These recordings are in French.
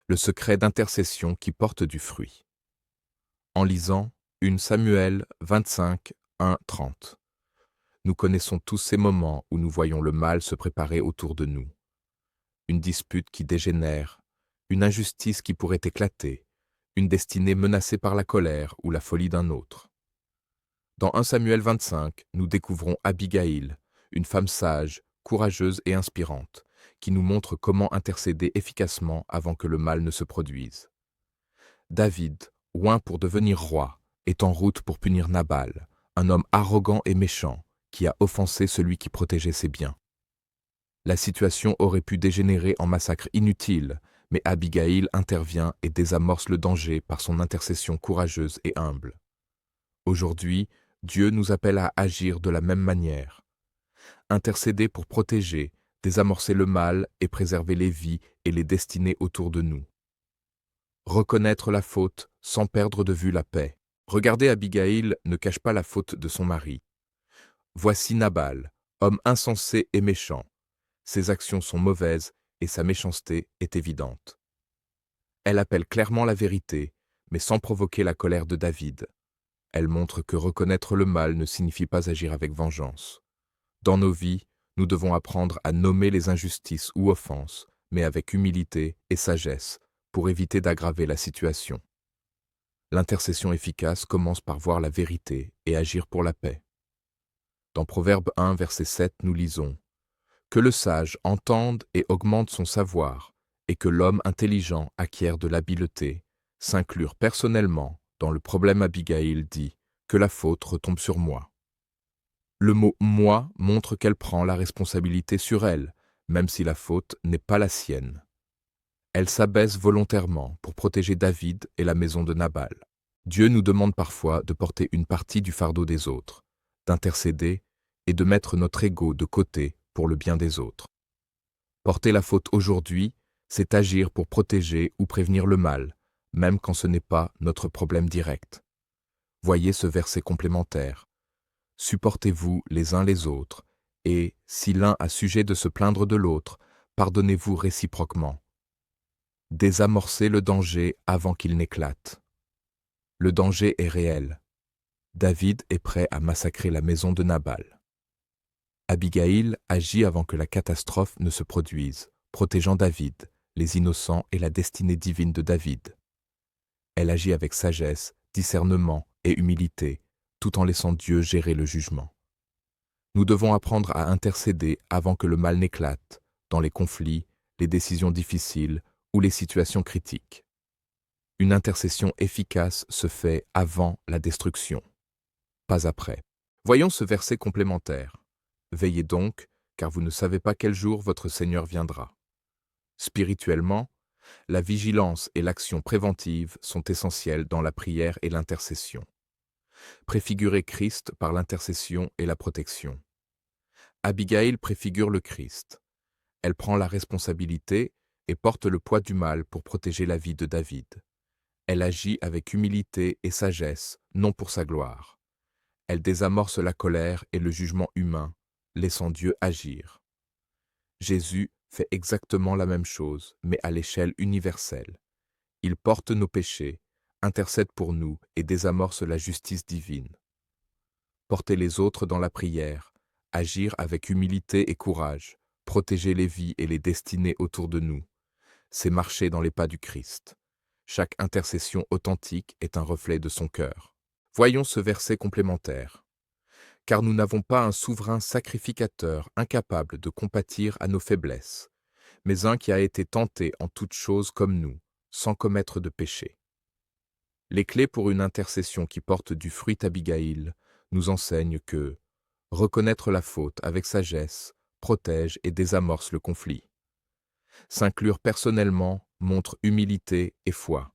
Le secret d'intercession qui porte du fruit. En lisant 1 Samuel 25, 1, 30. Nous connaissons tous ces moments où nous voyons le mal se préparer autour de nous. Une dispute qui dégénère, une injustice qui pourrait éclater, une destinée menacée par la colère ou la folie d'un autre. Dans 1 Samuel 25, nous découvrons Abigail, une femme sage, courageuse et inspirante, qui nous montre comment intercéder efficacement avant que le mal ne se produise. David, oint pour devenir roi, est en route pour punir Nabal, un homme arrogant et méchant, qui a offensé celui qui protégeait ses biens. La situation aurait pu dégénérer en massacre inutile, mais Abigail intervient et désamorce le danger par son intercession courageuse et humble. Aujourd'hui, Dieu nous appelle à agir de la même manière. Intercéder pour protéger, désamorcer le mal et préserver les vies et les destinées autour de nous. Reconnaître la faute sans perdre de vue la paix. Regardez, Abigail ne cache pas la faute de son mari. Voici Nabal, homme insensé et méchant. Ses actions sont mauvaises et sa méchanceté est évidente. Elle appelle clairement la vérité, mais sans provoquer la colère de David. Elle montre que reconnaître le mal ne signifie pas agir avec vengeance. Dans nos vies, nous devons apprendre à nommer les injustices ou offenses, mais avec humilité et sagesse, pour éviter d'aggraver la situation. L'intercession efficace commence par voir la vérité et agir pour la paix. Dans Proverbe 1, verset 7, nous lisons « Que le sage entende et augmente son savoir, et que l'homme intelligent acquiert de l'habileté, s'inclure personnellement dans le problème. Abigail dit que la faute retombe sur moi. » Le mot « moi » montre qu'elle prend la responsabilité sur elle, même si la faute n'est pas la sienne. Elle s'abaisse volontairement pour protéger David et la maison de Nabal. Dieu nous demande parfois de porter une partie du fardeau des autres, d'intercéder et de mettre notre ego de côté pour le bien des autres. Porter la faute aujourd'hui, c'est agir pour protéger ou prévenir le mal, même quand ce n'est pas notre problème direct. Voyez ce verset complémentaire. Supportez-vous les uns les autres, et, si l'un a sujet de se plaindre de l'autre, pardonnez-vous réciproquement. Désamorcez le danger avant qu'il n'éclate. Le danger est réel. David est prêt à massacrer la maison de Nabal. Abigail agit avant que la catastrophe ne se produise, protégeant David, les innocents et la destinée divine de David. Elle agit avec sagesse, discernement et humilité, tout en laissant Dieu gérer le jugement. Nous devons apprendre à intercéder avant que le mal n'éclate, dans les conflits, les décisions difficiles ou les situations critiques. Une intercession efficace se fait avant la destruction, pas après. Voyons ce verset complémentaire. Veillez donc, car vous ne savez pas quel jour votre Seigneur viendra. Spirituellement, la vigilance et l'action préventive sont essentielles dans la prière et l'intercession. Préfigurer Christ par l'intercession et la protection. Abigail préfigure le Christ. Elle prend la responsabilité et porte le poids du mal pour protéger la vie de David. Elle agit avec humilité et sagesse, non pour sa gloire. Elle désamorce la colère et le jugement humain, laissant Dieu agir. Jésus fait exactement la même chose, mais à l'échelle universelle. Il porte nos péchés, intercède pour nous et désamorce la justice divine. Porter les autres dans la prière, agir avec humilité et courage, protéger les vies et les destinées autour de nous, c'est marcher dans les pas du Christ. Chaque intercession authentique est un reflet de son cœur. Voyons ce verset complémentaire. Car nous n'avons pas un souverain sacrificateur incapable de compatir à nos faiblesses, mais un qui a été tenté en toutes choses comme nous, sans commettre de péché. Les clés pour une intercession qui porte du fruit. Abigail nous enseignent que reconnaître la faute avec sagesse protège et désamorce le conflit. S'inclure personnellement montre humilité et foi.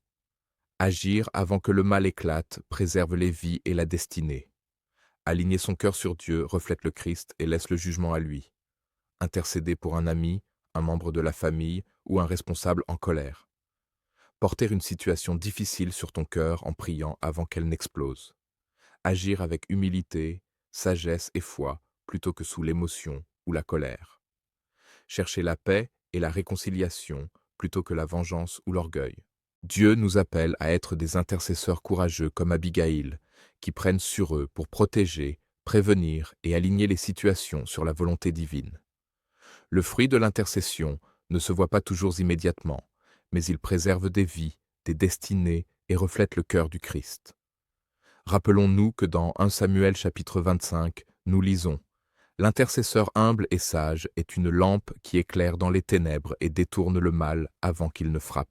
Agir avant que le mal éclate préserve les vies et la destinée. Aligner son cœur sur Dieu reflète le Christ et laisse le jugement à lui. Intercéder pour un ami, un membre de la famille ou un responsable en colère. Porter une situation difficile sur ton cœur en priant avant qu'elle n'explose. Agir avec humilité, sagesse et foi plutôt que sous l'émotion ou la colère. Chercher la paix et la réconciliation plutôt que la vengeance ou l'orgueil. Dieu nous appelle à être des intercesseurs courageux comme Abigail, qui prennent sur eux pour protéger, prévenir et aligner les situations sur la volonté divine. Le fruit de l'intercession ne se voit pas toujours immédiatement, mais il préserve des vies, des destinées et reflète le cœur du Christ. Rappelons-nous que dans 1 Samuel chapitre 25, nous lisons « L'intercesseur humble et sage est une lampe qui éclaire dans les ténèbres et détourne le mal avant qu'il ne frappe. »